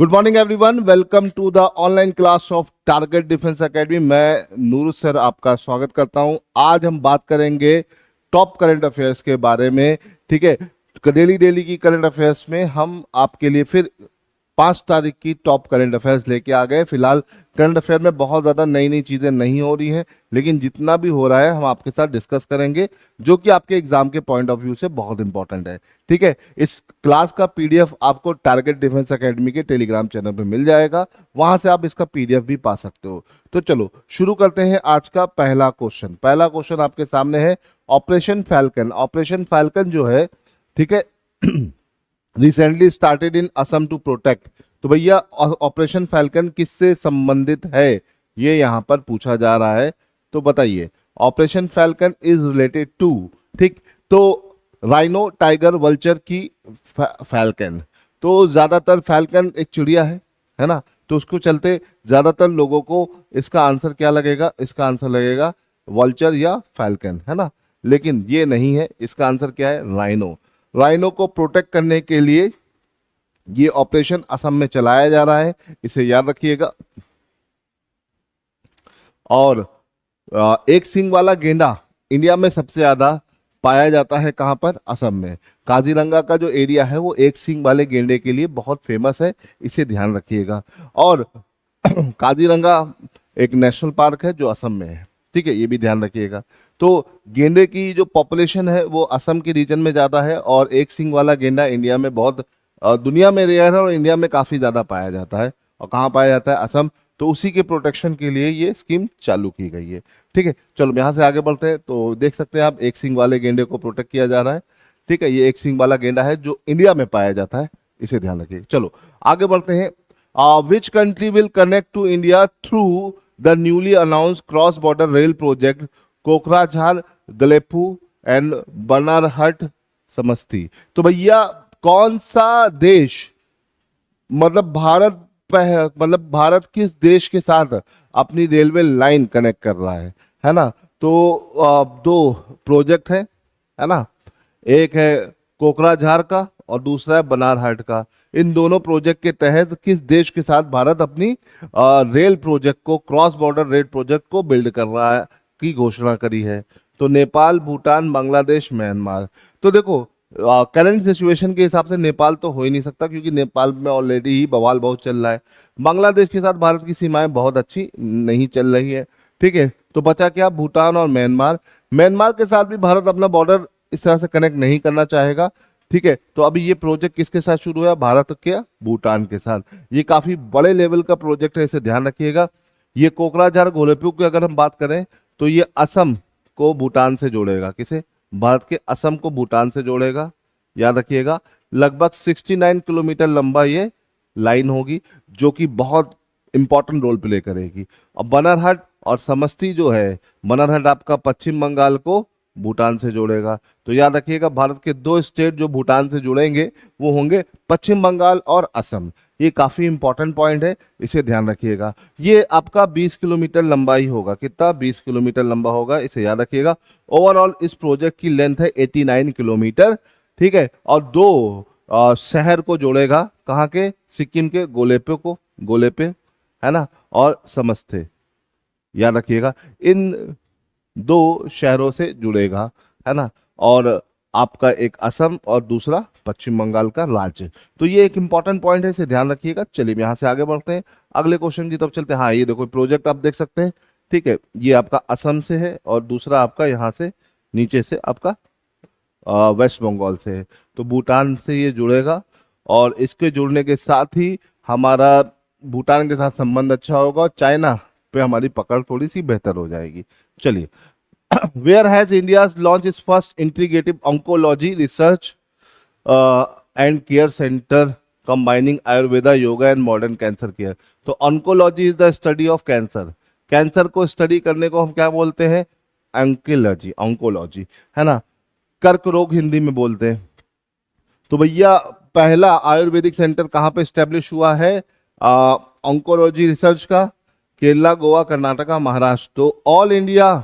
Good morning everyone, welcome to the online class of target defence academy. मैं Noor sir आपका स्वागत करता हूं। आज हम बात करेंगे टॉप करंट अफेयर्स के बारे में। ठीक है, डेली की करंट अफेयर्स में हम आपके लिए फिर 5 तारीख की टॉप करंट अफेयर्स लेके आ गए। फिलहाल करंट अफेयर में बहुत ज़्यादा नई नई चीज़ें नहीं हो रही हैं, लेकिन जितना भी हो रहा है हम आपके साथ डिस्कस करेंगे, जो कि आपके एग्जाम के पॉइंट ऑफ व्यू से बहुत इंपॉर्टेंट है। ठीक है, इस क्लास का पीडीएफ आपको टारगेट डिफेंस एकेडमी के टेलीग्राम चैनल पे मिल जाएगा, वहां से आप इसका पीडीएफ भी पा सकते हो। तो चलो शुरू करते हैं आज का पहला क्वेश्चन। पहला क्वेश्चन आपके सामने है ऑपरेशन फैल्कन। ऑपरेशन फैल्कन जो है, ठीक है, recently started in Assam to protect. तो भैया ऑपरेशन फैल्कन किससे संबंधित है, ये यहां पर पूछा जा रहा है। तो बताइए, operation falcon is related to, ठीक, तो राइनो, टाइगर, वल्चर की फैल्कन। तो ज्यादातर फैल्कन एक चिड़िया है ना, तो उसको चलते ज्यादातर लोगों को इसका आंसर क्या लगेगा, इसका आंसर लगेगा वल्चर या फैल्कन, है ना। लेकिन ये नहीं है, इसका आंसर क्या है, राइनो। राइनो को प्रोटेक्ट करने के लिए ये ऑपरेशन असम में चलाया जा रहा है, इसे याद रखिएगा। और एक सींग वाला गेंडा इंडिया में सबसे ज्यादा पाया जाता है कहां पर, असम में। काजीरंगा का जो एरिया है वो एक सींग वाले गेंडे के लिए बहुत फेमस है, इसे ध्यान रखिएगा। और काजीरंगा एक नेशनल पार्क है जो असम में है, ठीक है, ये भी ध्यान रखिएगा। तो गेंडे की जो पॉपुलेशन है वो असम के रीजन में ज़्यादा है, और एक सींग वाला गेंडा इंडिया में बहुत दुनिया में रेयर है और इंडिया में काफ़ी ज़्यादा पाया जाता है। और कहाँ पाया जाता है, असम। तो उसी के प्रोटेक्शन के लिए ये स्कीम चालू की गई है। ठीक है, चलो यहाँ से आगे बढ़ते हैं। तो देख सकते हैं आप, एक सींग वाले गेंडे को प्रोटेक्ट किया जा रहा है। ठीक है, ये एक सींग वाला गेंडा है जो इंडिया में पाया जाता है, इसे ध्यान रखिएगा। चलो आगे बढ़ते हैं। Which country will connect to India through the newly announced cross border rail project Kokrajhar Gelephu and Banarhat Samtse. तो भैया कौन सा देश, मतलब भारत किस देश के साथ अपनी रेलवे लाइन कनेक्ट कर रहा है ना। तो दो प्रोजेक्ट है ना, एक है कोकराझार का और दूसरा है बनारहाट का। इन दोनों प्रोजेक्ट के तहत किस देश के साथ भारत अपनी रेल प्रोजेक्ट को, क्रॉस बॉर्डर रेल प्रोजेक्ट को बिल्ड कर रहा है की घोषणा करी है। तो नेपाल, भूटान, बांग्लादेश, म्यांमार। तो देखो, करंट सिचुएशन के हिसाब से नेपाल तो हो ही नहीं सकता, क्योंकि नेपाल में ऑलरेडी ही बवाल बहुत चल रहा है। बांग्लादेश के साथ भारत की सीमाएं बहुत अच्छी नहीं चल रही है। ठीक है, तो बचा क्या, भूटान और म्यांमार। म्यांमार के साथ भी भारत अपना बॉर्डर इस तरह से कनेक्ट नहीं करना चाहेगा। ठीक है, तो अभी ये प्रोजेक्ट किसके साथ शुरू हुआ, भारत के भूटान के साथ। ये काफी बड़े लेवल का प्रोजेक्ट है, इसे ध्यान रखिएगा। ये कोकराझार गोलेपू की अगर हम बात करें तो ये असम को भूटान से जोड़ेगा। किसे, भारत के असम को भूटान से जोड़ेगा, याद रखिएगा। लगभग 69 किलोमीटर लंबा ये लाइन होगी, जो कि बहुत इंपॉर्टेंट रोल प्ले करेगी। और बनरहट और समस्ती जो है, बनरहट आपका पश्चिम बंगाल को भूटान से जोड़ेगा। तो याद रखिएगा, भारत के दो स्टेट जो भूटान से जुड़ेंगे वो होंगे पश्चिम बंगाल और असम। ये काफी इंपॉर्टेंट पॉइंट है, इसे ध्यान रखिएगा। ये आपका 20 किलोमीटर लंबा ही होगा। कितना, 20 किलोमीटर लंबा होगा, इसे याद रखिएगा। ओवरऑल इस प्रोजेक्ट की लेंथ है 89 किलोमीटर। ठीक है, और दो शहर को जोड़ेगा, कहाँ के, सिक्किम के गोलेपे, है ना, और समस्ते, याद रखिएगा। इन दो शहरों से जुड़ेगा, है ना। और आपका एक असम और दूसरा पश्चिम बंगाल का राज्य। तो ये एक इंपॉर्टेंट पॉइंट है, इसे ध्यान रखिएगा। चलिए यहाँ से आगे बढ़ते हैं, अगले क्वेश्चन की तरफ चलते हैं। हाँ, ये देखो प्रोजेक्ट आप देख सकते हैं। ठीक है, ये आपका असम से है और दूसरा आपका यहाँ से नीचे से आपका वेस्ट बंगाल से है। तो भूटान से ये जुड़ेगा, और इसके जुड़ने के साथ ही हमारा भूटान के साथ संबंध अच्छा होगा, और चाइना पे हमारी पकड़ थोड़ी सी बेहतर हो जाएगी। चलिए, where has India launched its first integrative oncology research and care center combining Ayurveda, yoga and modern cancer care? तो oncology is the study of cancer. Cancer को स्टडी करने को हम क्या बोलते हैं, ऑन्कोलॉजी, है ना। कर्क रोग हिंदी में बोलते हैं। तो भैया पहला आयुर्वेदिक सेंटर कहाँ पे स्टैब्लिश हुआ है, ऑन्कोलॉजी रिसर्च का, केरला, गोवा, कर्नाटका, महाराष्ट्र। तो ऑल इंडिया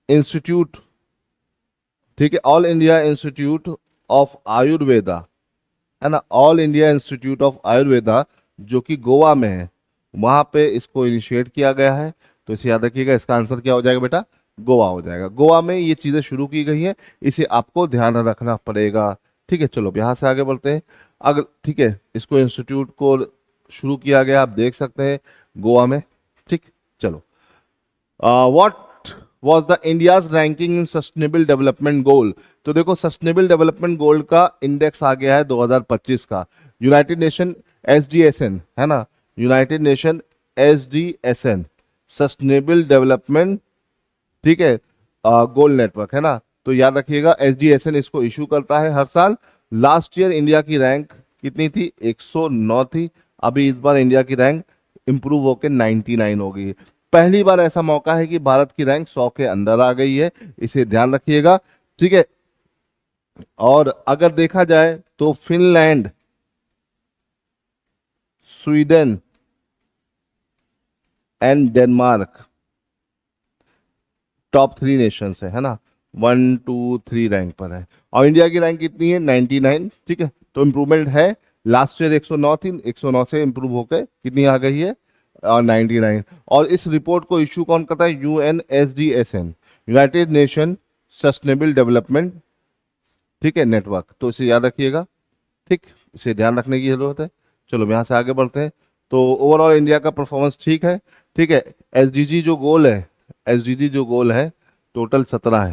इंस्टीट्यूट, ठीक है, all India institute of Ayurveda है ना, all India institute of Ayurveda जो कि गोवा में है, वहां पे इसको इनिशिएट किया गया है। तो इसे याद रखिएगा, इसका आंसर क्या हो जाएगा बेटा, गोवा हो जाएगा। गोवा में ये चीजें शुरू की गई हैं, इसे आपको ध्यान रखना पड़ेगा। ठीक है, चलो अब यहाँ से आगे बढ़ते हैं। अगर ठीक है, इसको इंस्टीट्यूट को शुरू किया गया, आप देख सकते हैं गोवा में। ठीक, चलो what was the India's ranking in sustainable development goal. तो देखो, सस्टेनेबल डेवलपमेंट गोल का इंडेक्स आ गया है 2025 का, यूनाइटेड नेशन एसडीएसएन, है ना, यूनाइटेड नेशन एसडीएसएन, सस्टेनेबल डेवलपमेंट, ठीक है, गोल नेटवर्क, है ना। तो याद रखिएगा, एसडीएसएन इसको इशू करता है हर साल। लास्ट ईयर इंडिया की रैंक कितनी थी, 109 थी। अभी इस बार इंडिया की रैंक इंप्रूव होकर 99 हो गई। पहली बार ऐसा मौका है कि भारत की रैंक 100 के अंदर आ गई है, इसे ध्यान रखिएगा। ठीक है, और अगर देखा जाए तो Finland, Sweden and Denmark top 3 nation है ना, 1 2 3 रैंक पर है। और इंडिया की रैंक कितनी है, 99। ठीक है, तो इम्प्रूवमेंट है। लास्ट ईयर 109 थी, 109 से इम्प्रूव होकर कितनी आ गई है, 99। और इस रिपोर्ट को इशू कौन करता है, यूएनएसडीएसएन, यूनाइटेड नेशन सस्टेनेबल डेवलपमेंट, ठीक है, नेटवर्क। तो इसे याद रखिएगा, ठीक, इसे ध्यान रखने की जरूरत है। चलो यहाँ से आगे बढ़ते हैं। तो ओवरऑल इंडिया का परफॉर्मेंस ठीक है। ठीक है, एसडीजी जो गोल है, एसडीजी जो गोल है टोटल 17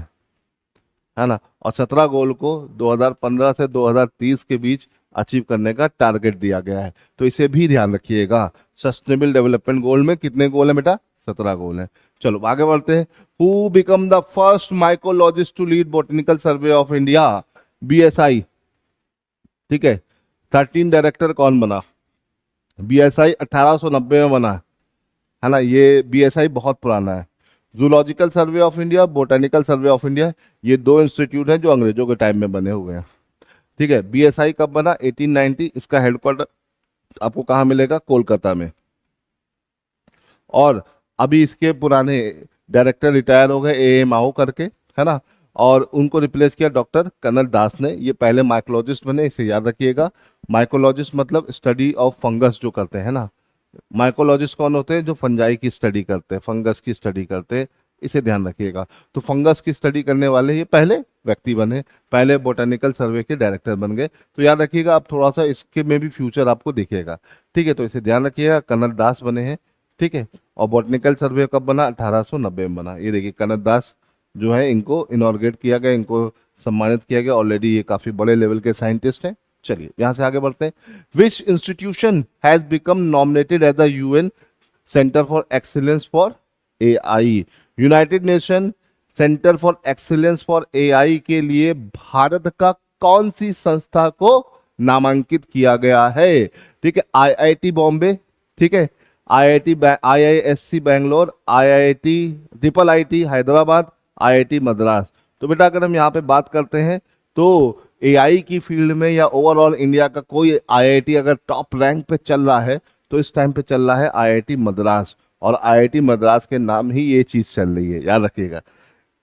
है ना, और 17 गोल को 2015 से 2030 के बीच अचीव करने का टारगेट दिया गया है। तो इसे भी ध्यान रखिएगा, सस्टेनेबल डेवलपमेंट गोल में कितने गोल है बेटा, 17 गोल है। चलो आगे बढ़ते हैं। Who become the first mycologist to lead botanical survey of India, BSI. ठीक है, 13 डायरेक्टर कौन बना, बीएसआई 1890 में बना है ना। ये बीएसआई बहुत पुराना है। Zoological survey of India, botanical survey of India, ये 2 इंस्टीट्यूट हैं जो अंग्रेजों के टाइम में बने हुए हैं। ठीक है, बीएसआई कब बना, 1890। इसका हेडक्वार्टर आपको कहाँ मिलेगा, कोलकाता में। और अभी इसके पुराने डायरेक्टर रिटायर हो गए, ए माओ करके, है ना, और उनको रिप्लेस किया डॉक्टर कनल दास ने। ये पहले माइकोलॉजिस्ट बने, इसे याद रखिएगा। माइकोलॉजिस्ट मतलब स्टडी ऑफ फंगस जो करते हैं ना। माइकोलॉजिस्ट कौन होते हैं, जो फंजाई की स्टडी करते हैं, फंगस की स्टडी करते हैं, इसे ध्यान रखिएगा। तो फंगस की स्टडी करने वाले ये पहले व्यक्ति बने, पहले बोटेनिकल सर्वे के डायरेक्टर बन गए। तो याद रखिएगा, आप थोड़ा सा इसके में भी फ्यूचर आपको दिखेगा। ठीक है, तो इसे ध्यान रखिएगा, कनल दास बने हैं। ठीक है, और बोटेनिकल सर्वे कब बना, 1890 में बना। ये देखिए, कनल दास जो है, इनको इनॉर्गेट किया गया, इनको सम्मानित किया गया। ऑलरेडी ये काफी बड़े लेवल के साइंटिस्ट हैं। चलिए यहां से आगे बढ़ते हैं। Which institution has become nominated as a UN centre for excellence for AI. United nation centre for excellence for AI के लिए भारत का कौन सी संस्था को नामांकित किया गया है। ठीक है, आईआईटी बॉम्बे, ठीक है, IISc Bangalore, IIT triple IT Hyderabad, IIT Madras. तो बेटा अगर हम यहाँ पे बात करते हैं तो एआई की फील्ड में या ओवरऑल इंडिया का कोई आईआईटी अगर टॉप रैंक पे चल रहा है तो इस टाइम पे चल रहा है आईआईटी मद्रास। और आईआईटी मद्रास के नाम ही ये चीज चल रही है, याद रखिएगा।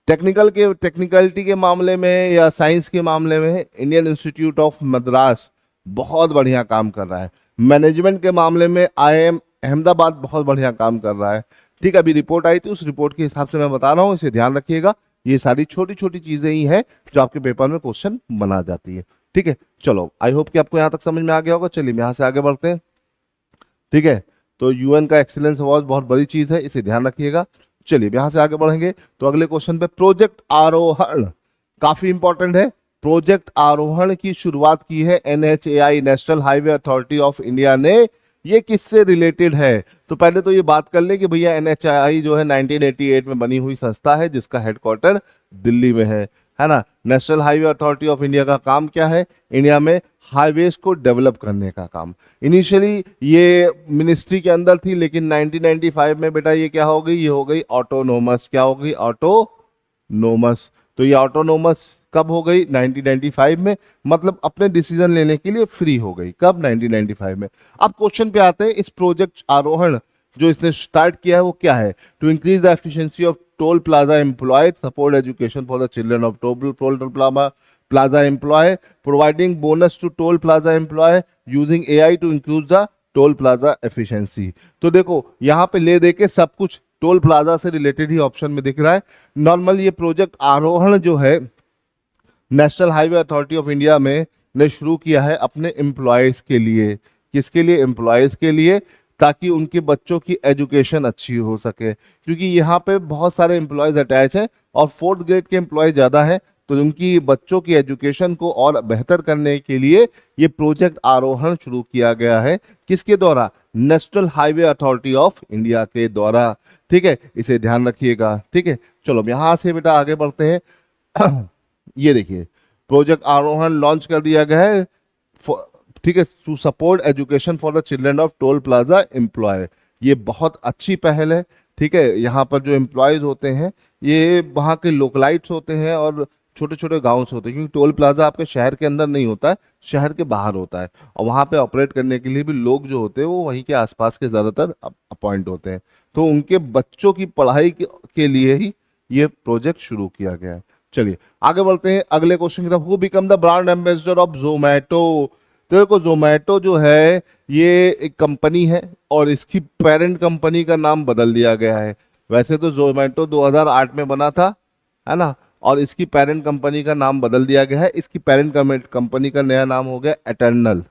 टेक्निकलिटी के मामले में या साइंस के मामले में इंडियन इंस्टीट्यूट ऑफ मद्रास बहुत बढ़िया काम कर रहा है। मैनेजमेंट के मामले में आईआईएम अहमदाबाद बहुत बढ़िया काम कर रहा है। ठीक है, अभी रिपोर्ट आई थी, उस रिपोर्ट के हिसाब से मैं बता रहा हूँ, इसे ध्यान रखिएगा। ये सारी छोटी छोटी चीजें ही हैं जो आपके पेपर में क्वेश्चन बना जाती है। ठीक है, चलो आई होप कि आपको यहाँ तक समझ में आ गया होगा। चलिए यहाँ से आगे बढ़ते हैं। ठीक है, तो यूएन का एक्सीलेंस अवार्ड बहुत बड़ी चीज है, इसे ध्यान रखिएगा। चलिए यहां से आगे बढ़ेंगे तो अगले क्वेश्चन पे, प्रोजेक्ट आरोहण काफी इंपॉर्टेंट है। प्रोजेक्ट आरोहण की शुरुआत की है NHAI, national highway authority of India ने। ये किससे रिलेटेड है, तो पहले तो ये बात कर ले कि भैया एनएचएआई जो है 1988 में बनी हुई संस्था है जिसका हेडक्वार्टर दिल्ली में है ना। National highway authority of India का काम क्या है, इंडिया में हाईवेज को डेवलप करने का काम। इनिशियली ये मिनिस्ट्री के अंदर थी, लेकिन 1995 में बेटा ये क्या हो गई, ये हो गई ऑटोनोमस। क्या हो गई, ऑटोनोमस। तो ये ऑटोनोमस कब हो गई, 1995 में, मतलब अपने डिसीजन लेने के लिए फ्री हो गई। कब, 1995 में। अब क्वेश्चन पे आते हैं, इस प्रोजेक्ट आरोहण जो इसने स्टार्ट किया है वो क्या है, to increase the efficiency of toll plaza employed, support education for the children of toll plaza, plaza employee, providing bonus to toll plaza employee using AI to increase the toll plaza efficiency. तो देखो यहाँ पे ले दे के सब कुछ toll plaza से related ही option में दिख रहा है। नॉर्मल ये प्रोजेक्ट आरोहण जो है national highway authority of India में ने शुरू किया है अपने एम्प्लॉयज़ के लिए। किसके लिए? एम्प्लॉयज़ के लिए, ताकि उनके बच्चों की एजुकेशन अच्छी हो सके, क्योंकि यहाँ पे बहुत सारे एम्प्लॉयज़ अटैच हैं और 4th ग्रेड के एम्प्लॉय ज़्यादा हैं, तो उनकी बच्चों की एजुकेशन को और बेहतर करने के लिए ये प्रोजेक्ट आरोहण शुरू किया गया है। किसके द्वारा? National highway authority of India के द्वारा। ठीक है, इसे ध्यान रखिएगा। ठीक है, चलो यहाँ से बेटा आगे बढ़ते हैं। ये देखिए प्रोजेक्ट आरोहण लॉन्च कर दिया गया है, ठीक है, to support education for the children of toll plaza employ. ये बहुत अच्छी पहल है। ठीक है, यहाँ पर जो एम्प्लॉयज होते हैं ये वहाँ के लोकलाइट्स होते हैं और छोटे छोटे गाँव से होते हैं, क्योंकि टोल प्लाजा आपके शहर के अंदर नहीं होता है, शहर के बाहर होता है, और वहाँ पे ऑपरेट करने के लिए भी लोग जो होते हैं वो वहीं के आसपास के ज़्यादातर अपॉइंट होते हैं। तो उनके बच्चों की पढ़ाई के लिए ही ये प्रोजेक्ट शुरू किया गया है। चलिए आगे बढ़ते हैं अगले क्वेश्चन की तरफ। Who become the brand ambassador of Zomato? तो देखो जोमैटो जो है ये एक कंपनी है और इसकी पेरेंट कंपनी का नाम बदल दिया गया है। वैसे तो जोमैटो 2008 में बना था, है ना, और इसकी पेरेंट कंपनी का नाम बदल दिया गया है। इसकी पेरेंट कंपनी का नया नाम हो गया एटर्नल।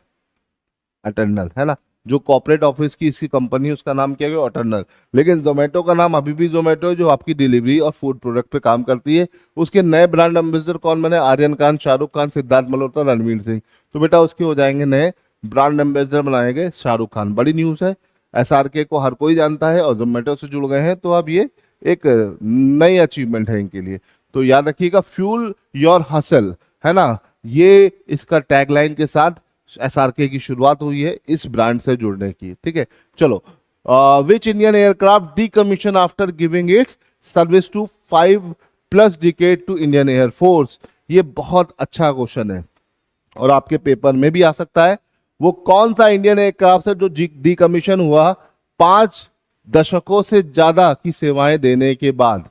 एटर्नल, है ना, जो कॉर्पोरेट ऑफिस की इसकी कंपनी उसका नाम क्या गया? एटर्नल। लेकिन जोमेटो का नाम अभी भी जोमेटो है, जो आपकी डिलीवरी और फूड प्रोडक्ट पे काम करती है। उसके नए ब्रांड एम्बेसडर कौन बने? आर्यन खान, शाहरुख खान, सिद्धार्थ मल्होत्रा, रणवीर सिंह। तो बेटा उसके हो जाएंगे नए ब्रांड एम्बेसडर बनाए गए शाहरुख खान। बड़ी न्यूज़ है, SRK को हर कोई जानता है और जोमेटो से जुड़ गए हैं, तो अब ये एक नई अचीवमेंट है इनके लिए। तो याद रखिएगा, फ्यूल योर हसल, है ना, ये इसका टैगलाइन के साथ SRK की शुरुआत हुई है इस ब्रांड से जुड़ने की। ठीक है, चलो which Indian aircraft decommission after giving its service to 5+ decade to Indian air force? ये बहुत अच्छा क्वेश्चन है और आपके पेपर में भी आ सकता है। वो कौन सा इंडियन एयरक्राफ्ट है जो डीकमीशन हुआ 5 दशकों से ज्यादा की सेवाएं देने के बाद,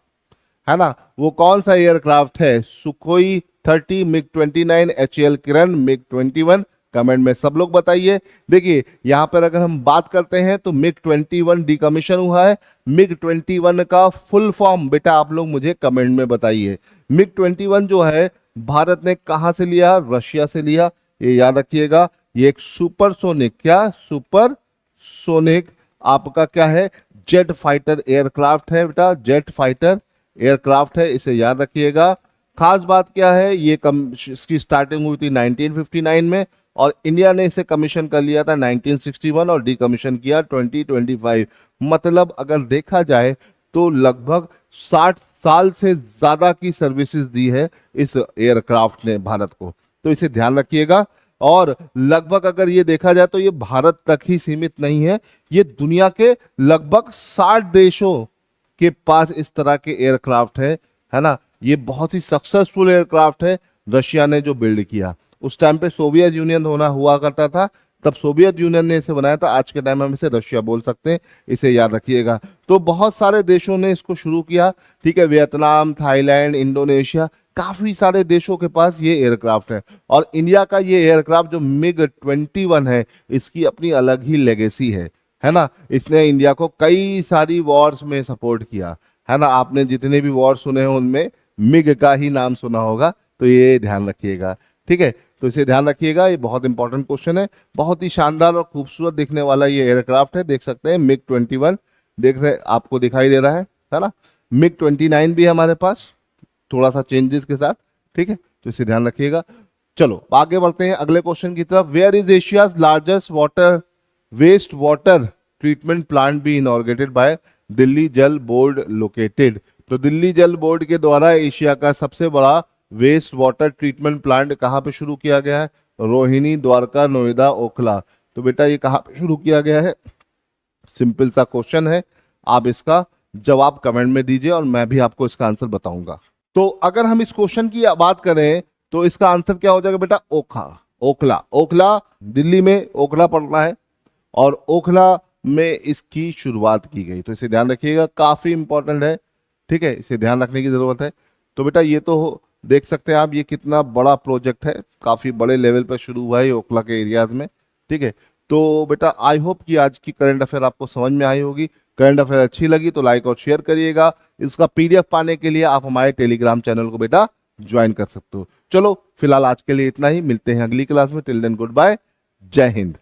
है ना? वो कौन सा एयरक्राफ्ट है? सुखोई 30, MiG-29, HAL किरण, MiG-21। कमेंट में सब लोग बताइए। देखिए यहां पर अगर हम बात करते हैं तो MiG-21 डीकमीशन हुआ है। MiG-21 का फुल फॉर्म बेटा आप लोग मुझे कमेंट में बताइए। MiG-21 जो है भारत ने कहां से लिया? रशिया से लिया। ये याद रखिएगा, ये एक सुपरसोनिक, क्या सुपरसोनिक आपका क्या है? जेट फाइटर एयरक्राफ्ट है बेटा, जेट फाइटर एयरक्राफ्ट है, इसे याद रखिएगा। खास बात क्या है, ये इसकी स्टार्टिंग हुई थी 1959 में और इंडिया ने इसे कमीशन कर लिया था 1961 और डीकमीशन किया 2025। मतलब अगर देखा जाए तो लगभग 60 साल से ज्यादा की सर्विसेज दी है इस एयरक्राफ्ट ने भारत को, तो इसे ध्यान रखिएगा। और लगभग अगर ये देखा जाए तो ये भारत तक ही सीमित नहीं है, ये दुनिया के लगभग 60 देशों के पास इस तरह के एयरक्राफ्ट है ना। ये बहुत ही सक्सेसफुल एयरक्राफ्ट है रशिया ने जो बिल्ड किया। उस टाइम पे सोवियत यूनियन हुआ करता था, तब सोवियत यूनियन ने इसे बनाया था। आज के टाइम में हम इसे रशिया बोल सकते हैं, इसे याद रखिएगा। तो बहुत सारे देशों ने इसको शुरू किया, ठीक है, वियतनाम, थाईलैंड, इंडोनेशिया, काफी सारे देशों के पास ये एयरक्राफ्ट है। और इंडिया का ये एयरक्राफ्ट जो MiG-21 है, इसकी अपनी अलग ही लेगेसी है ना। इसने इंडिया को कई सारी वॉर्स में सपोर्ट किया, है ना। आपने जितने भी वॉर सुने हैं उनमें मिग का ही नाम सुना होगा, तो ये ध्यान रखिएगा। ठीक है, तो इसे ध्यान रखिएगा, ये बहुत इंपॉर्टेंट क्वेश्चन है। बहुत ही शानदार और खूबसूरत दिखने वाला ये एयरक्राफ्ट है, देख सकते हैं MiG-21 देख रहे आपको दिखाई दे रहा है ना। MiG-29 भी है हमारे पास, थोड़ा सा चेंजेस के साथ। ठीक है, तो इसे ध्यान रखिएगा। चलो आगे बढ़ते हैं अगले क्वेश्चन की तरफ। Where is Asia's largest waste water treatment plant be inaugurated by Delhi Jal board located? तो दिल्ली जल बोर्ड के द्वारा एशिया का सबसे बड़ा वेस्ट वाटर ट्रीटमेंट प्लांट कहाँ पे शुरू किया गया है? रोहिणी, द्वारका, नोएडा, ओखला। तो बेटा ये कहाँ पे शुरू किया गया है? सिंपल सा क्वेश्चन है, आप इसका जवाब कमेंट में दीजिए और मैं भी आपको इसका आंसर बताऊंगा। तो अगर हम इस क्वेश्चन की बात करें तो इसका आंसर क्या हो जाएगा बेटा? ओखला। ओखला दिल्ली में ओखला पड़ता है और ओखला में इसकी शुरुआत की गई, तो इसे ध्यान रखिएगा, काफी इंपॉर्टेंट है। ठीक है, इसे ध्यान रखने की जरूरत है। तो बेटा ये तो देख सकते हैं आप ये कितना बड़ा प्रोजेक्ट है, काफी बड़े लेवल पर शुरू हुआ है ये ओखला के एरियाज में। ठीक है, तो बेटा आई होप कि आज की करंट अफेयर आपको समझ में आई होगी। करंट अफेयर अच्छी लगी तो लाइक और शेयर करिएगा। इसका पीडीएफ पाने के लिए आप हमारे टेलीग्राम चैनल को बेटा ज्वाइन कर सकते हो। चलो फिलहाल आज के लिए इतना ही, मिलते हैं अगली क्लास में। टिल देन गुड बाय, जय हिंद।